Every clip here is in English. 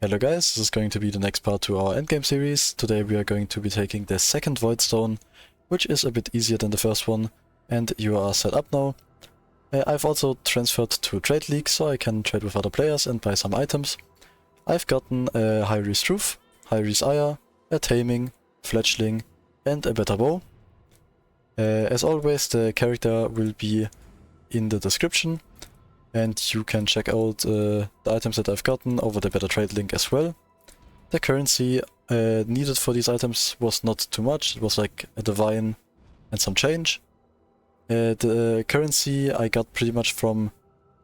Hello guys, this is going to be the next part to our Endgame series. Today we are going to be taking the second Voidstone, which is a bit easier than the first one, and you are set up now. I've also transferred to Trade League so I can trade with other players and buy some items. I've gotten a High Reese Truth, High Reese Ire, a Taming, Fledgling and a better bow. As always, the character will be in the description, and you can check out the items that I've gotten over the better trade link as well. The currency needed for these items was not too much, it was like a divine and some change. The currency I got pretty much from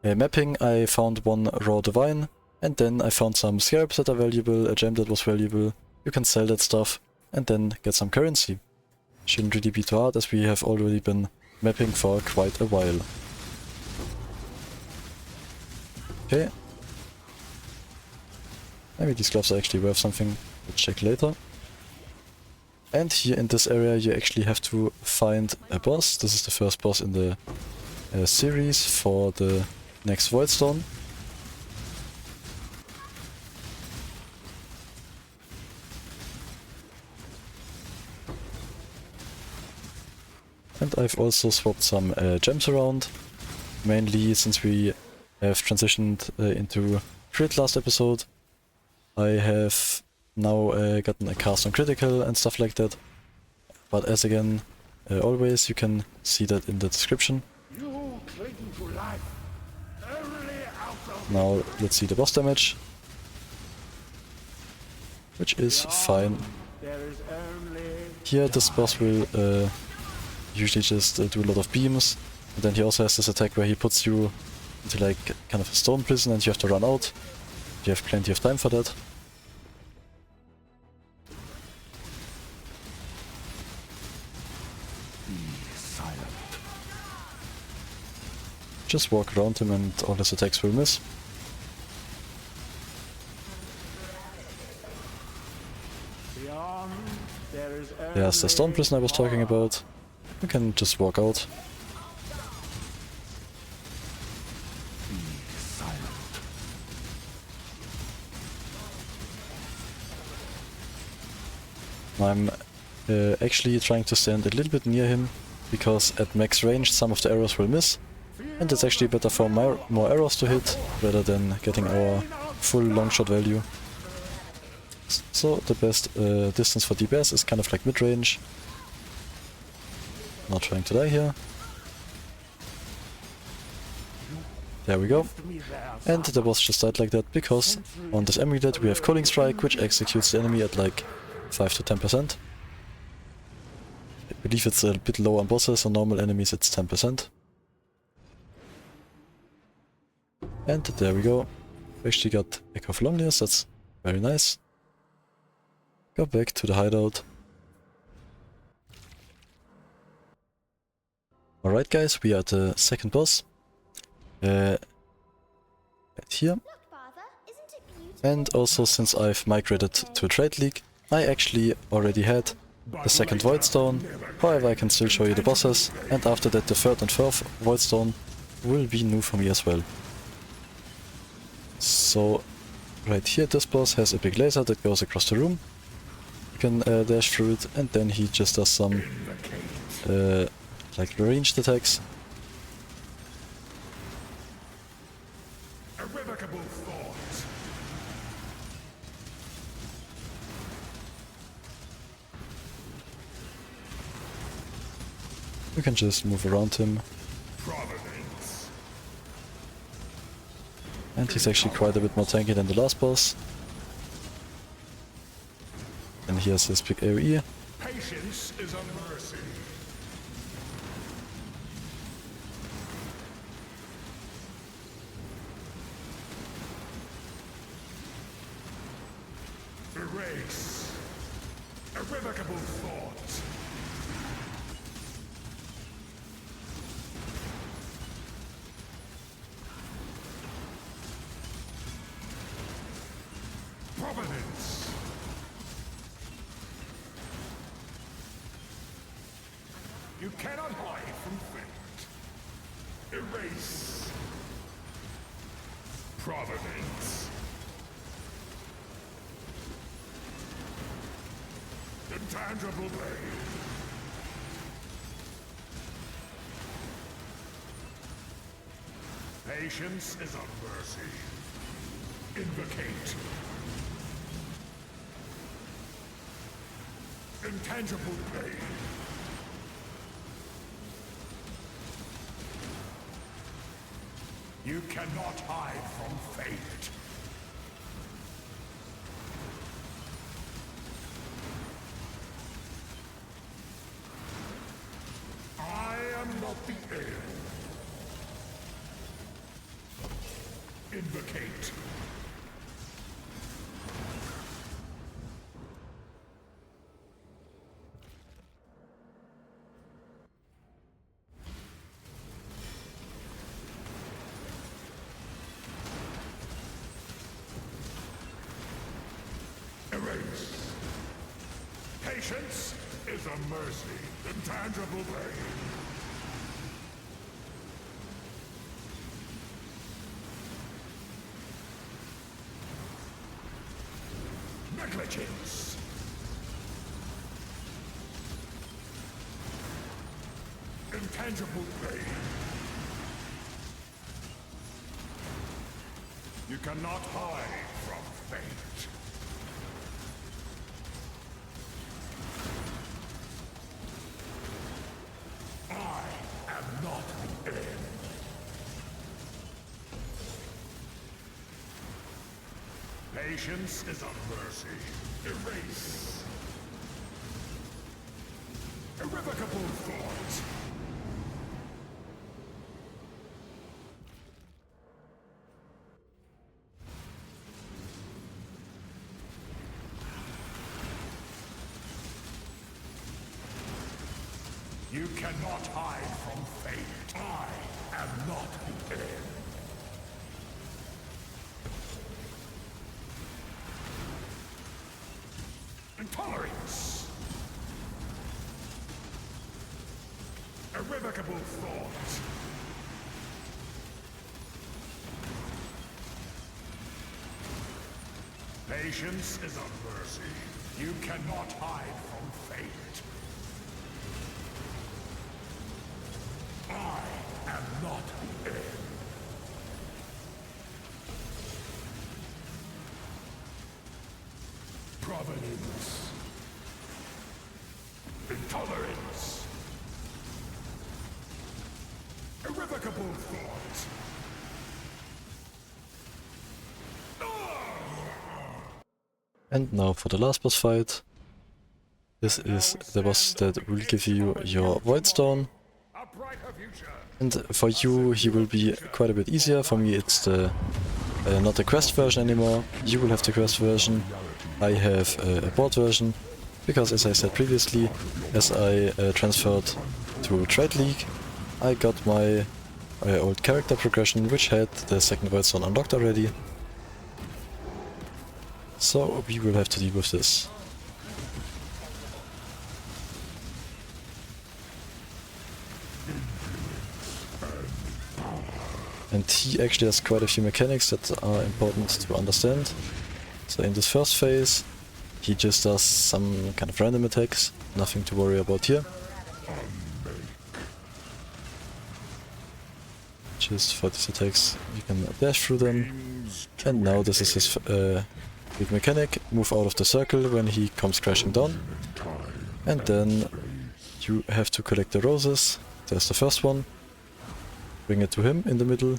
mapping. I found one raw divine, and then I found some scarabs that are valuable, a gem that was valuable. You can sell that stuff and then get some currency. Shouldn't really be too hard as we have already been mapping for quite a while. Okay. Maybe these gloves are actually worth something, we'll check later. And here in this area you actually have to find a boss. This is the first boss in the series for the next Voidstone. And I've also swapped some gems around, mainly since we have transitioned into crit last episode. I have now gotten a cast on critical and stuff like that, but as again, always, you can see that in the description. Now let's see the boss damage, which is fine. Here this boss will usually just do a lot of beams, and then he also has this attack where he puts you into like kind of a stone prison and you have to run out. You have plenty of time for that. Just walk around him and all his attacks will miss. There's the stone prison I was talking about. You can just walk out. I'm actually trying to stand a little bit near him, because at max range some of the arrows will miss, and it's actually better for more arrows to hit, rather than getting our full long shot value. So the best distance for DPS is kind of like mid-range. Not trying to die here. There we go. And the boss just died like that, because on this amulet we have Culling Strike, which executes the enemy at like 5 to 10%. I believe it's a bit low on bosses, on normal enemies it's 10%. And there we go. We actually got Echo of Loneliness, that's very nice. Go back to the hideout. Alright guys, we are at the second boss. Right here. And also, since I've migrated to Trade League, I actually already had the second Voidstone. However, I can still show you the bosses, and after that the third and fourth Voidstone will be new for me as well. So right here this boss has a big laser that goes across the room. You can dash through it, and then he just does some like ranged attacks. You can just move around him. And he's actually quite a bit more tanky than the last boss. And he has his big AoE. Patience is a mercy. Erase. Irrevocable thought. Providence. You cannot hide from fate. Erase. Providence. Intangible blade. Patience is a mercy. Invocate. Intangible blade. You cannot hide from fate. I am not the end. Invocate. Erase. Patience is a mercy. Intangible blade. Negligence. Intangible blade. You cannot hide from fate. I am not the end. Patience is a mercy. Erase. Irrevocable thought. You cannot hide from fate. I am not the end. Intolerance. Irrevocable thought. Patience is a mercy. You cannot hide from fate. I am not the end. Providence. Intolerance. Irrevocable thought. And now for the last boss fight. This is the boss that will give you your Voidstone. A brighter future. And for you he will be quite a bit easier. For me it's the not the quest version anymore. You will have the quest version. I have a board version. Because as I said previously, as I transferred to Dread League, I got my old character progression, which had the second Voidstone unlocked already. So we will have to deal with this. And he actually has quite a few mechanics that are important to understand. So in this first phase, he just does some kind of random attacks, nothing to worry about here. Just for these attacks you can dash through them. And now this is his big mechanic, move out of the circle when he comes crashing down. And then you have to collect the roses. There's the first one. Bring it to him in the middle.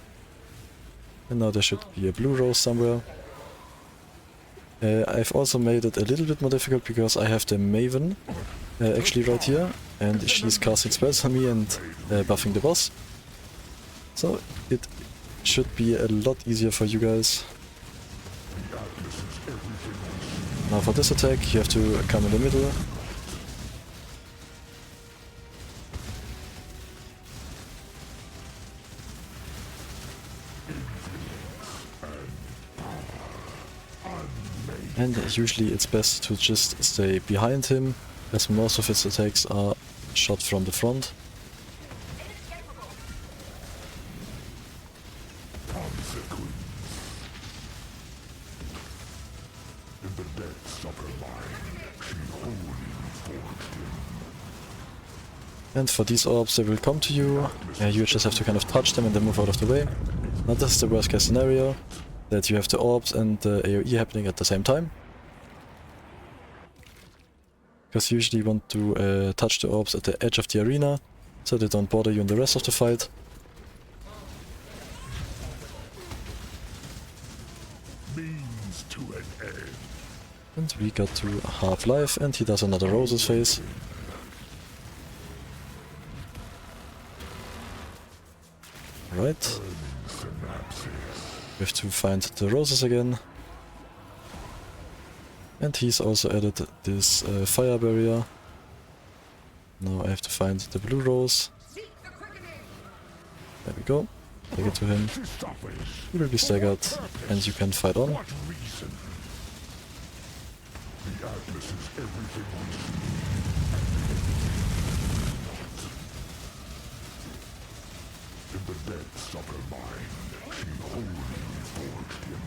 And now there should be a blue rose somewhere. I've also made it a little bit more difficult because I have the Maven actually right here. And she's casting spells on me and buffing the boss. So it should be a lot easier for you guys. Now for this attack you have to come in the middle. And usually it's best to just stay behind him, as most of his attacks are shot from the front. In the depths of her mind, she wholly forged him. And for these orbs, they will come to you. You just have to kind of touch them and then move out of the way. Now this is the worst case scenario, that you have the orbs and the AoE happening at the same time. Because you usually want to touch the orbs at the edge of the arena, so they don't bother you in the rest of the fight. Means to an end. And we got to half life, and he does another Rose's phase. Right. We have to find the Roses again. And he's also added this fire barrier. Now I have to find the blue rose. There we go. Take it to him. He will be staggered, and you can fight on. What reason? The Atlas is everything we see. In the depths of her mind, she wholly forged him.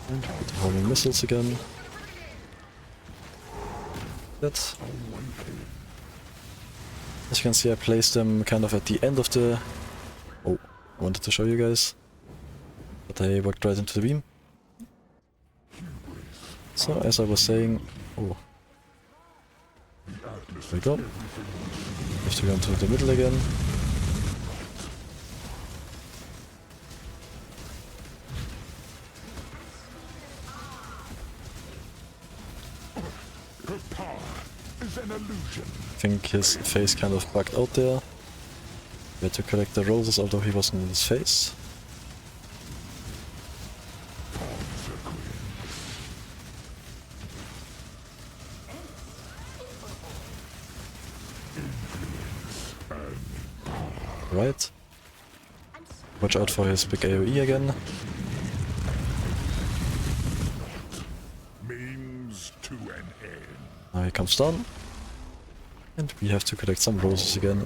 And put the homing missiles again. That. As you can see, I placed them kind of at the end of the... Oh, I wanted to show you guys. But I walked right into the beam. So, as I was saying... Oh. There we go. Have to go into the middle again. Her power is an illusion. I think his face kind of bugged out there. We had to collect the roses, although he wasn't in his face. Right. Watch out for his big AoE again. Means to an end. Now he comes down. And we have to collect some roses again.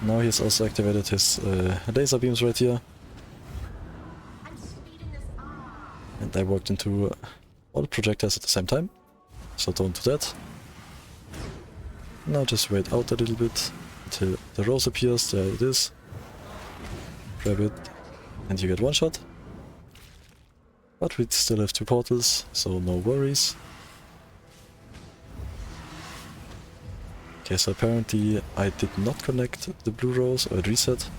Now he's also activated his laser beams right here. And I walked into all projectiles at the same time. So don't do that. Now just wait out a little bit until the rose appears. There it is. Grab it and you get one shot. But we still have two portals, so no worries. Okay, so apparently I did not connect the blue rose, or it reset.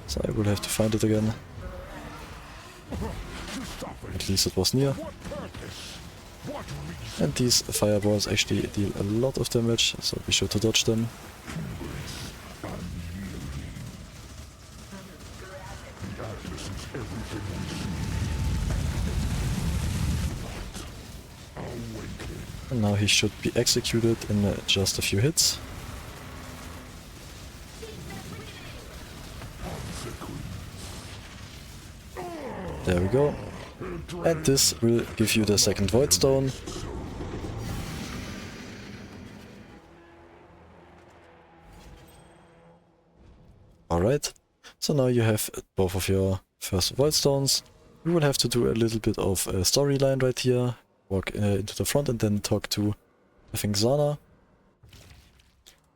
So I will have to find it again. At least it was near. And these fireballs actually deal a lot of damage, so be sure to dodge them. And now he should be executed in just a few hits. There we go. And this will give you the second Voidstone. Alright, so now you have both of your first Voidstones. You will have to do a little bit of a storyline right here. Walk into the front and then talk to, I think, Zana.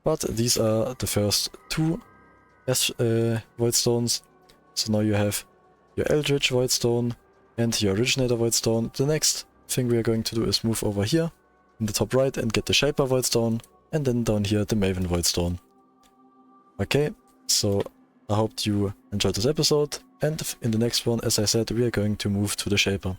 But these are the first two Voidstones. So now you have your Eldritch Voidstone and your Originator Voidstone. The next thing we are going to do is move over here in the top right and get the Shaper Voidstone, and then down here the Maven Voidstone. Okay, so I hope you enjoyed this episode, and in the next one, as I said, we are going to move to the Shaper.